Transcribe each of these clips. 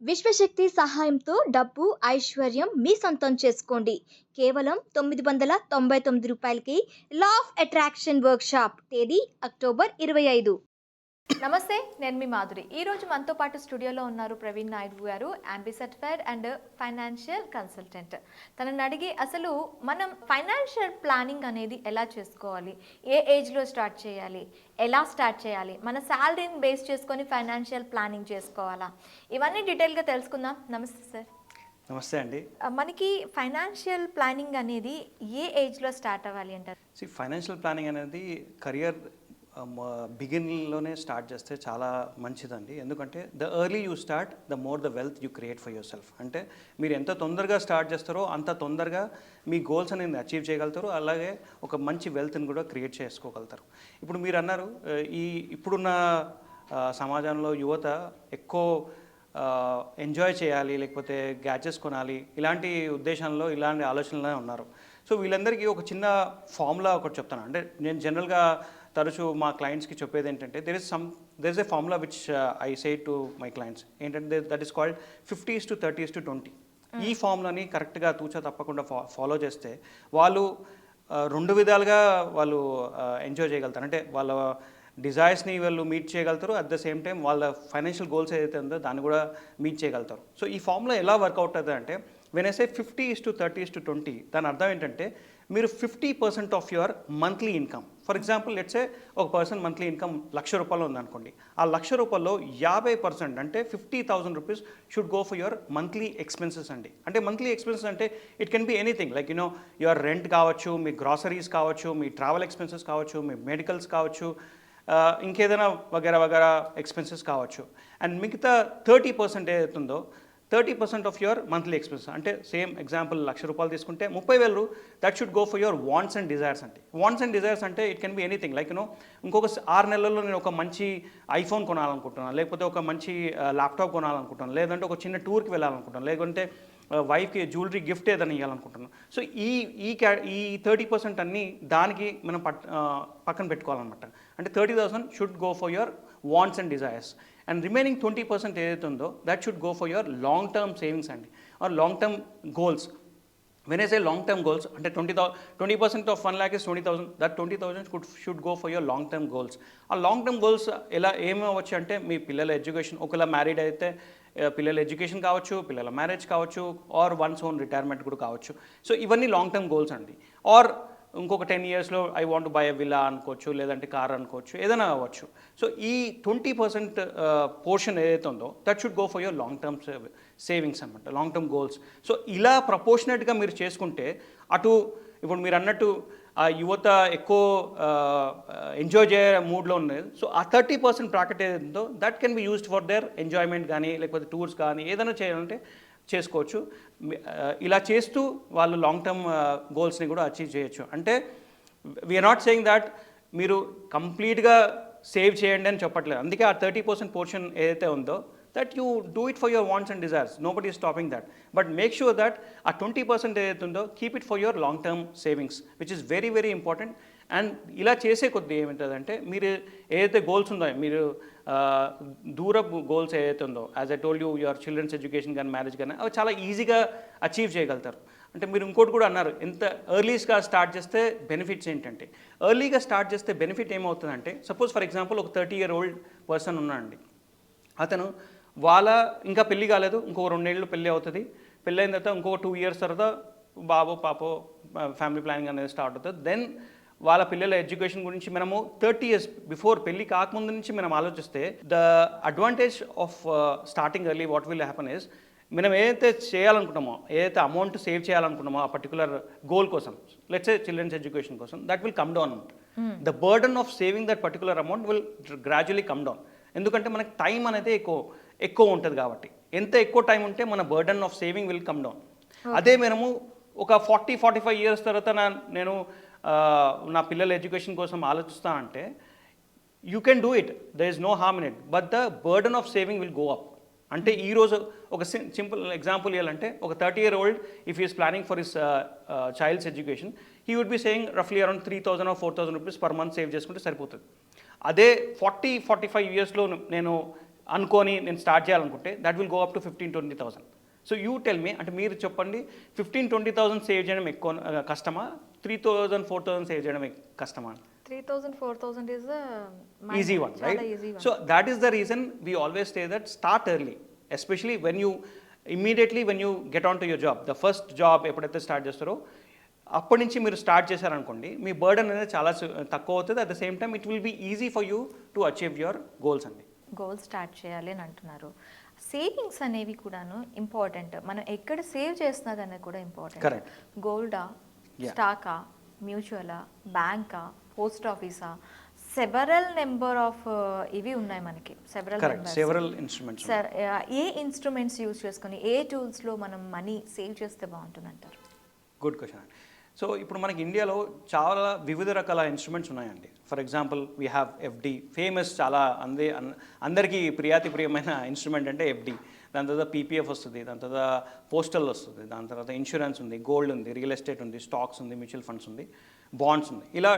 విశ్వశక్తి సహాయంతో డబ్బు, ఐశ్వర్యం మీ సొంతం చేసుకోండి. కేవలం రూ. 999కి లా ఆఫ్ అట్రాక్షన్ వర్క్షాప్. తేదీ అక్టోబర్ 25. నమస్తే, నేను మీ మాధురి. ఈరోజు మనతో పాటు స్టూడియోలో ఉన్నారు ప్రవీణ్ నాయుడు గారు, అంబీ సర్టిఫైడ్ అండ్ ఫైనాన్షియల్ కన్సల్టెంట్. తనని అడిగి అసలు మనం ఫైనాన్షియల్ ప్లానింగ్ అనేది ఎలా చేసుకోవాలి, ఏ ఏజ్లో స్టార్ట్ చేయాలి, ఎలా స్టార్ట్ చేయాలి, మన శాలరీని బేస్ చేసుకొని ఫైనాన్షియల్ ప్లానింగ్ చేసుకోవాలా, ఇవన్నీ డీటెయిల్గా తెలుసుకుందాం. నమస్తే సార్. నమస్తే అండి. మనకి ఫైనాన్షియల్ ప్లానింగ్ అనేది ఏ ఏజ్లో స్టార్ట్ అవ్వాలి అంటారు? ఫైనాన్షియల్ ప్లానింగ్ అనేది కెరియర్ బిగినింగ్లోనే స్టార్ట్ చేస్తే చాలా మంచిదండి. ఎందుకంటే the early you start, the more the wealth you create for your self. అంటే మీరు ఎంత తొందరగా స్టార్ట్ చేస్తారో అంత తొందరగా మీ గోల్స్ అనేది అచీవ్ చేయగలుగుతారు, అలాగే ఒక మంచి వెల్త్ని కూడా క్రియేట్ చేసుకోగలుగుతారు. ఇప్పుడు మీరు అన్నారు, ఇప్పుడున్న సమాజంలో యువత ఎక్కువ ఎంజాయ్ చేయాలి, లేకపోతే గ్యాడ్జెట్స్ కొనాలి, ఇలాంటి ఉద్దేశంలో ఇలాంటి ఆలోచనలే ఉన్నారు. సో వీళ్ళందరికీ ఒక చిన్న ఫార్ములా ఒకటి చెప్తాను. అంటే నేను జనరల్గా తరచూ మా క్లయింట్స్కి చెప్పేది ఏంటంటే, there is a formula which I say to my clients. ఏంటంటే దట్ ఈస్ కాల్డ్ 50:30:20. ఈ ఫార్ములాని కరెక్ట్గా తూచా తప్పకుండా ఫాలో చేస్తే వాళ్ళు రెండు విధాలుగా వాళ్ళు ఎంజాయ్ చేయగలుగుతారు. అంటే వాళ్ళ డిజైర్స్ని వాళ్ళు మీట్ చేయగలుగుతారు, అట్ ద సేమ్ టైం వాళ్ళ ఫైనాన్షియల్ గోల్స్ ఏదైతే ఉందో దాన్ని కూడా మీట్ చేయగలుగుతారు. సో ఈ ఫార్ములా ఎలా వర్కౌట్ అవుతుంది అంటే, వెన్ ఐ సే 50:30:20, దాని అర్థం ఏంటంటే మీరు 50% of your monthly income, for example let's say ఒక పర్సన్ మంత్లీ ఇన్కమ్ ₹1,00,000 ఉందనుకోండి, ఆ ₹1,00,000లో 50% అంటే 50,000 rupees should go for your monthly expenses అండి. అంటే మంత్లీ ఎక్స్పెన్సెస్ అంటే it can be anything, like your rent కావచ్చు, మీ గ్రాసరీస్ కావచ్చు, మీ ట్రావెల్ ఎక్స్పెన్సెస్ కావచ్చు, మీ మెడికల్స్ కావచ్చు, ఇంకేదైనా వగేరా ఎక్స్పెన్సెస్ కావచ్చు. అండ్ మిగతా 30% ఏదైతుందో 30% ఆఫ్ యువర్ మంత్లీ ఎక్స్పెన్సెస్, అంటే సేమ్ ఎగ్జాంపుల్ ₹1,00,000 తీసుకుంటే 30,000 that should go for your wants and desires. అంటే వాంట్స్ అండ్ డిజైర్స్ అంటే it can be anything, like ఇంకొక 6 నెలల్లో నేను ఒక మంచి ఐఫోన్ కొనాలనుకుంటున్నాను, లేకపోతే ఒక మంచి ల్యాప్టాప్ కొనాలనుకుంటున్నాను, లేదంటే ఒక చిన్న టూర్కి వెళ్ళాలనుకుంటున్నాను, లేకుంటే వైఫ్కి జ్యువెలరీ గిఫ్ట్ ఏదైనా ఇవ్వాలనుకుంటున్నాను. సో ఈ 30% అన్నీ దానికి మనం పక్కన పెట్టుకోవాలన్నమాట. అంటే 30,000 should go for your wants and desires, and remaining 20% ఏదైతే ఉందో that should go for your long term savings అండి, or long term goals. When I say long term goals అంటే 20% of 1 lakh is 20,000, that 20,000 should go for your long term goals. ఆ long term goals ఏమవచ్చు అంటే, మీ పిల్లల education, ఒకవేళ married అయితే పిల్లల ఎడ్యుకేషన్ కావచ్చు, పిల్లల మ్యారేజ్ కావచ్చు, ఆర్ వన్స్ ఓన్ రిటైర్మెంట్ కూడా కావచ్చు. సో ఇవన్నీ లాంగ్ టర్మ్ గోల్స్ అండి. ఆర్ ఇంకొక 10 yearsలో I want buy a villa అనుకోవచ్చు, లేదంటే కార్ అనుకోవచ్చు, ఏదైనా అవ్వచ్చు. సో ఈ 20% పోర్షన్ ఏదైతే ఉందో that should go for your long term savings అనమాట, లాంగ్ టర్మ్ గోల్స్. సో ఇలా ప్రపోర్షనేట్గా మీరు చేసుకుంటే, అటు ఇప్పుడు మీరు అన్నట్టు ఆ యువత ఎక్కువ ఎంజాయ్ చేయ మూడ్లో ఉన్నది. సో ఆ 30% బ్రాకెట్ ఏదైతుందో that can be used for their enjoyment కానీ, లేకపోతే టూర్స్ కానీ, ఏదైనా చేయాలంటే చేసుకోవచ్చు. ఇలా చేస్తూ వాళ్ళు లాంగ్ టర్మ్ గోల్స్ని కూడా అచీవ్ చేయొచ్చు. అంటే వీఆర్ నాట్ సేయింగ్ దాట్ మీరు కంప్లీట్గా సేవ్ చేయండి అని చెప్పట్లేదు. అందుకే ఆ 30% పోర్షన్ ఏదైతే ఉందో that you do it for your wants and desires, nobody is stopping that. But make sure that ఆ 20% ఏదైతే ఉందో keep it for your long term savings, which is very very important. And ఇలా చేసే కొద్దీ ఏమిటంటే, మీరు ఏదైతే goals ఉందో, మీరు దూరపు గోల్స్ ఏదైతే ఉందో, as I told you, your children's education కానీ, మ్యారేజ్ కానీ, అవి చాలా ఈజీగా అచీవ్ చేయగలుగుతారు. అంటే మీరు ఇంకోటి కూడా అన్నారు, ఎంత ఎర్లీగా స్టార్ట్ చేస్తే బెనిఫిట్స్ ఏంటంటే, ఎర్లీగా స్టార్ట్ చేస్తే బెనిఫిట్ ఏమవుతుందంటే, సపోజ్ ఫర్ ఎగ్జాంపుల్ ఒక 30-year-old పర్సన్ ఉన్నాడండి, అతను ఇంకా పెళ్ళి కాలేదు, ఇంకో 2 ఏళ్ళు పెళ్ళి అవుతుంది, పెళ్ళి అయిన తర్వాత ఇంకో 2 years తర్వాత బాబో పాపో ఫ్యామిలీ ప్లానింగ్ అనేది స్టార్ట్ అవుతుంది. దెన్ వాళ్ళ పిల్లల ఎడ్యుకేషన్ గురించి మనము 30 years బిఫోర్, పెళ్ళి కాకముందు నుంచి మనం ఆలోచిస్తే, the advantage of starting early what will happen is, మనం ఏదైతే చేయాలనుకుంటామో, ఏదైతే అమౌంట్ సేవ్ చేయాలనుకుంటామో ఆ పర్టికులర్ గోల్ కోసం, లెట్స్ సే చిల్డ్రన్స్ ఎడ్యుకేషన్ కోసం, that will come down. The burden of saving that particular amount will gradually come down. ఎందుకంటే మనకి time అనేది ఎక్కువ ఉంటుంది కాబట్టి, ఎంత ఎక్కువ టైం ఉంటే మన burden of saving will come down. అదే మనము ఒక 40-45 years తర్వాత నేను నా పిల్లల ఎడ్యుకేషన్ కోసం ఆలోచిస్తానంటే, you can do it, there is no harm in it, but the burden of saving will go up. అంటే ఈరోజు ఒక సింపుల్ ఎగ్జాంపుల్ ఇవ్వాలంటే, ఒక 30-year-old if is planning for his child's education, he would be saying రఫ్లీ around 3,000 or 4,000 rupees per month save చేసుకుంటే సరిపోతుంది. అదే 40-45 yearsలో నేను అనుకొని నేను స్టార్ట్ చేయాలనుకుంటే that will go up to 15-20,000. So you tell me, అంటే మీరు చెప్పండి, 15-20,000 సేవ్ చేయడం ఎక్కువ కష్టమా, 3,000-4,000 సేవ్ చేయడం కష్టమా? 3,000-4,000 is a easy one, right? easy one. So that is the reason we always say that start early, especially when you immediately when you get onto your job, the first job ఎప్పుడైతే start చేస్తారో అప్పటి నుంచి మీరు start చేశారనుకోండి, మీ burden అనేది చాలా తక్కువ అవుతుంది. At the same time it will be easy for you to achieve your goals అండి. గోల్ స్టార్ట్ చేయాలి అని అంటున్నారు. సేవింగ్స్ అనేవి కూడాను ఇంపార్టెంట్. మనం ఎక్కడ సేవ్ చేస్తున్నది అనేది కూడా ఇంపార్టెంట్. కరెక్ట్. గోల్డా, స్టాకా, మ్యూచువలా, బ్యాంకా, పోస్ట్ ఆఫీసా, సెవరల్ నెంబర్ ఆఫ్ ఇవి ఉన్నాయి మనకి. Several instruments. ఏ ఇన్స్ట్రుమెంట్స్ యూజ్ చేసుకొని ఏ టూల్స్లో మనం మనీ సేవ్ చేస్తే బాగుంటుంది అంటారు? Good question. సో ఇప్పుడు మనకి ఇండియాలో చాలా వివిధ రకాల ఇన్స్ట్రుమెంట్స్ ఉన్నాయండి. For example we have FD, famous, చాలా అందరికీ ప్రియమైన ఇన్స్ట్రుమెంట్ అంటే ఎఫ్డి. దాని తర్వాత పీపీఎఫ్ వస్తుంది, దాని తర్వాత పోస్టల్ వస్తుంది, దాని తర్వాత ఇన్సూరెన్స్ ఉంది, గోల్డ్ ఉంది, రియల్ ఎస్టేట్ ఉంది, స్టాక్స్ ఉంది, మ్యూచువల్ ఫండ్స్ ఉంది, బాండ్స్ ఉంది. ఇలా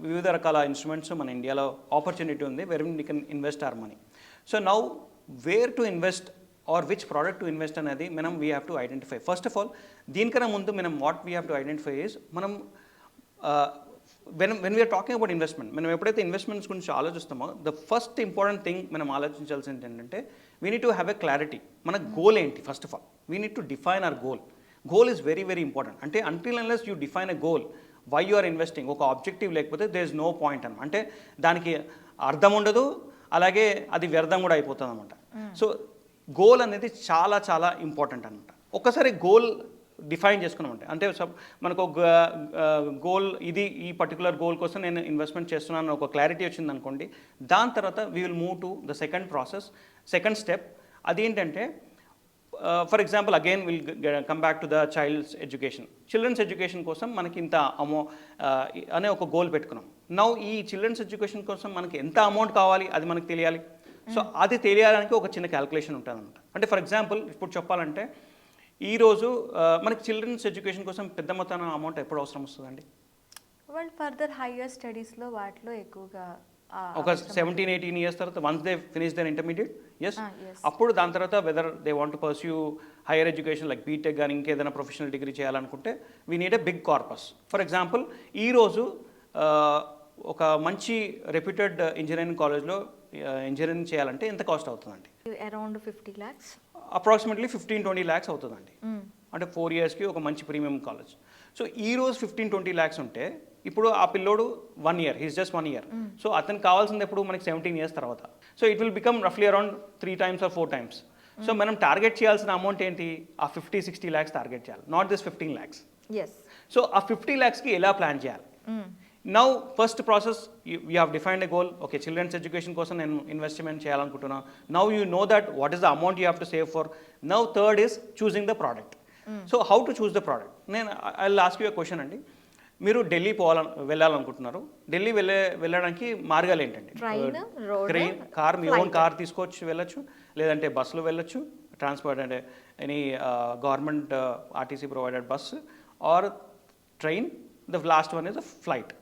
వివిధ రకాల ఇన్స్ట్రుమెంట్స్ మన ఇండియాలో ఆపర్చునిటీ ఉంది where we can invest our money. So now where to invest or which product to invest అనేది మనం we have to identify. First of all దీనికన్నా ముందు మనం what we have to identify is మనం when we are talking about investment, మనం ఎప్పుడైతే investments గురించి ఆలోచిస్తామో ద ఫస్ట్ ఇంపార్టెంట్ థింగ్ మనం ఆలోచించాల్సింది ఏంటంటే we need to have a clarity. మన గోల్ ఏంటి? First of all we need to define our goal. Goal is very very important. అంటే until unless you define a goal, why you are investing, ఒక objective లేకపోతే there is no point అనమాట. అంటే దానికి అర్థం ఉండదు, అలాగే అది వ్యర్థం కూడా అయిపోతుంది అనమాట. సో గోల్ అనేది చాలా చాలా ఇంపార్టెంట్ అనమాట. ఒక్కసారి గోల్ డిఫైన్ చేసుకున్నామంటే, అంటే మనకు ఒక గోల్, ఇది ఈ పర్టికులర్ గోల్ కోసం నేను ఇన్వెస్ట్మెంట్ చేస్తున్నాను ఒక క్లారిటీ వచ్చింది అనుకోండి, దాని తర్వాత we will move to the second step. అదేంటంటే for example again will come back to the children's education కోసం మనకి ఇంత అనే ఒక గోల్ పెట్టుకున్నాం. నౌ ఈ చిల్డ్రన్స్ ఎడ్యుకేషన్ కోసం మనకి ఎంత అమౌంట్ కావాలి అది మనకు తెలియాలి. సో అది తెలియడానికి ఒక చిన్న క్యాలిక్యులేషన్ ఉంటుంది అనమాట. అంటే ఫర్ ఎగ్జాంపుల్ ఇప్పుడు చెప్పాలంటే ఈరోజు మనకి చిల్డ్రన్స్ ఎడ్యుకేషన్ కోసం పెద్ద మొత్తాన అమౌంట్ ఎప్పుడు అవసరం వస్తుందండి? వాళ్ళు ఫర్దర్ హైయర్ స్టడీస్లో వాటిలో ఎక్కువగా ఒక 17-18 ఇయర్స్ తర్వాత once they finish their intermediate, yes, అప్పుడు దాని తర్వాత whether they want to pursue higher education like B Tech కానీ ఇంకేదైనా ప్రొఫెషనల్ డిగ్రీ చేయాలనుకుంటే we need a big corpus. For example ఈరోజు ఒక మంచి రెప్యూటెడ్ ఇంజనీరింగ్ కాలేజ్లో ఇంజనీరింగ్ చేయాలంటే ఎంత కాస్ట్ అవుతుందండి? అరౌండ్ 50 lakhs, అప్రాక్సిమేట్లీ 15-20 lakhs అవుతుందండి. అంటే 4 yearsకి ఒక మంచి ప్రీమియం కాలేజ్. సో ఈరోజు 15-20 lakhs ఉంటే ఇప్పుడు ఆ పిల్లోడు 1 year, he's just 1 year. So అతనికి కావాల్సింది ఎప్పుడు మనకి 17 years తర్వాత. సో ఇట్ విల్ బికమ్ రఫ్లీ అరౌండ్ 3 times or 4 times. సో మనం టార్గెట్ చేయాల్సిన అమౌంట్ ఏంటి? ఆ 50-60 lakhs టార్గెట్ చేయాలి, నాట్ దిస్ 15 lakhs. సో ఆ 50 lakhsకి ఎలా ప్లాన్ చేయాలి? Now first process you have defined a goal. Okay, children's education కోసం నేను ఇన్వెస్ట్మెంట్ చేయాలనుకుంటున్నాను. Now you know that what is the amount you have to save for. Now third is choosing the product. So how to choose the product? నేను I will ask you a question అండి. మీరు ఢిల్లీ వెళ్ళాలనుకుంటున్నారు. ఢిల్లీ వెళ్ళడానికి మార్గాలు ఏంటండి? Train, car, మీ own car తీసుకోవచ్చు, వెళ్ళొచ్చు, లేదంటే బస్సులో వెళ్ళొచ్చు, ట్రాన్స్పోర్ట్ అంటే any government RTC provided bus or train, the last one is the flight.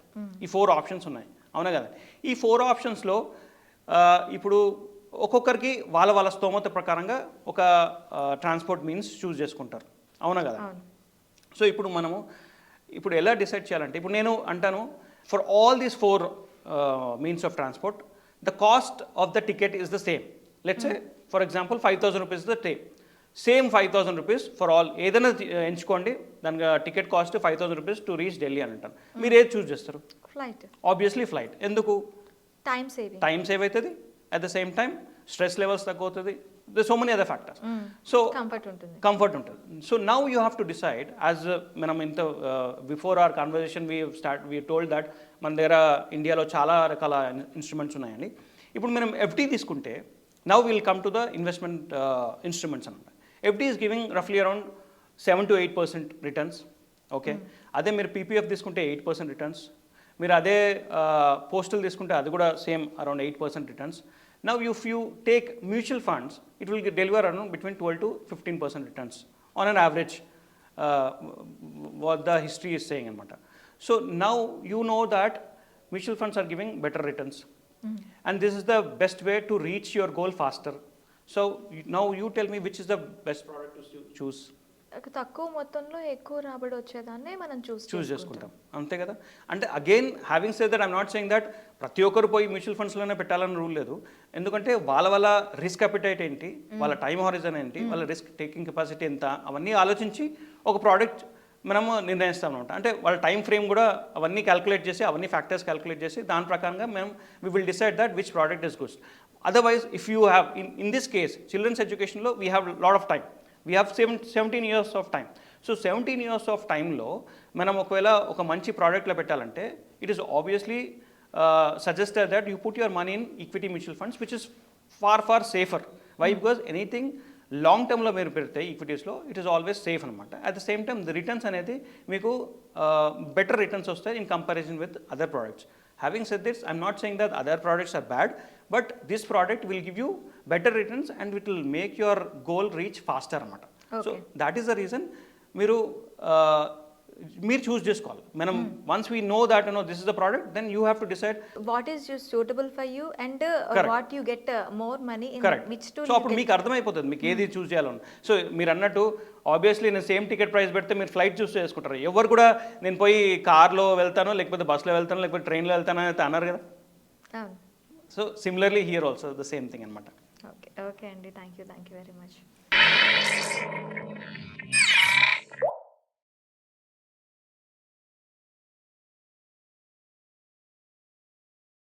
ఈ 4 ఆప్షన్స్ ఉన్నాయి, అవునా కదా? ఈ 4 ఆప్షన్స్లో ఇప్పుడు ఒక్కొక్కరికి వాళ్ళ స్తోమత ప్రకారంగా ఒక ట్రాన్స్పోర్ట్ మీన్స్ చూస్ చేసుకుంటారు, అవునా కదా? సో ఇప్పుడు మనము ఎలా డిసైడ్ చేయాలంటే, ఇప్పుడు నేను అంటాను for all these 4 means of transport the cost of the ticket is the same. Let's say for example 5,000 rupees the same 5,000 rupees for all. ఏదైనా ఎంచుకోండి, దానికి ticket cost 5,000 rupees to reach Delhi అని అంటాను. మీరు ఏది చూస్ చేస్తారు? ఫ్లైట్. Obviously flight. ఎందుకు? Time save అవుతుంది, at the same time stress levels తక్కువ అవుతుంది, so many other factors. So comfort ఉంటుంది. So now you have to decide as మనం ఇంత before our conversation we told that మన దగ్గర ఇండియాలో చాలా రకాల ఇన్స్ట్రుమెంట్స్ ఉన్నాయండి. ఇప్పుడు మనం ఎఫ్డి తీసుకుంటే now will come to the investment instruments అనమాట. ఎఫ్డి ఈస్ గివింగ్ రఫ్లీ అరౌండ్ 7-8% రిటర్న్స్. ఓకే, అదే మీరు పీపీఎఫ్ తీసుకుంటే 8% రిటర్న్స్. మీరు అదే పోస్టల్ తీసుకుంటే అది కూడా same around 8% returns. Now if you take mutual funds it will deliver around between 12-15% returns on an average, what the history is saying అనమాట. So now you know that mutual funds are giving better returns, and this is the best way to reach your goal faster. So now you tell me which is the best product to choose. తక్కువ మొత్తంలో ఎక్కువ రాబడి వచ్చేదాన్నే మనం చూస్ చేసుకుంటాం, అంతే కదా. అంటే again having said that I'm not saying that ప్రతి ఒక్కరు పోయి మ్యూచువల్ ఫండ్స్లోనే పెట్టాలని రూల్ లేదు. ఎందుకంటే వాళ్ళ రిస్క్ అపిటైట్ ఏంటి, వాళ్ళ టైం హారిజన్ ఏంటి, వాళ్ళ రిస్క్ టేకింగ్ కెపాసిటీ ఎంత, అవన్నీ ఆలోచించి ఒక ప్రోడక్ట్ మనము నిర్ణయిస్తాం అనమాట. అంటే వాళ్ళ టైం ఫ్రేమ్ కూడా అవన్నీ క్యాలిక్యులేట్ చేసి, అవన్నీ ఫ్యాక్టర్స్ క్యాలిక్యులేట్ చేసి దాని ప్రకారంగా మేము we will decide that which product is good. Otherwise if you have in this case children's ఎడ్యుకేషన్లో we have lot of time. We have 17 years of time. So 17 years of టైంలో మనం ఒకవేళ ఒక మంచి ప్రోడక్ట్లో పెట్టాలంటే it is obviously suggested that you put your money in equity mutual funds which is far safer. Why? Because anything long టర్మ్లో మీరు పెడితే ఈక్విటీస్లో ఇట్ ఈస్ ఆల్వేస్ సేఫ్ అనమాట. At the same time the returns అనేది మీకు better returns వస్తాయి in comparison with other products. Having said this, I'm not saying that other products are bad, but this product will give you better returns and it will make your goal reach faster anamata. So that is the reason మీరు choose చేసుకోవాలి. మనం once we know that this is the product, then you have to decide what is suitable for you and what you get more money in which to. So అప్పుడు మీకు అర్థమైపోతుంది మీకు ఏది చూస్ చేయాలని. So మీరు అన్నట్టు ఆబ్వియస్లీ నేను సేమ్ టికెట్ ప్రైస్ పెడితే మీరు ఫ్లైట్ చూస్ చేసుకుంటారు. ఎవరు కూడా నేను పోయి కార్లో వెళ్తానో లేకపోతే బస్లో వెళ్తానో లేకపోతే ట్రైన్లో వెళ్తానో అయితే అన్నారు కదా. So similarly here also the same thing అనమాట. ఓకే అండి, థ్యాంక్ యూ వెరీ మచ్.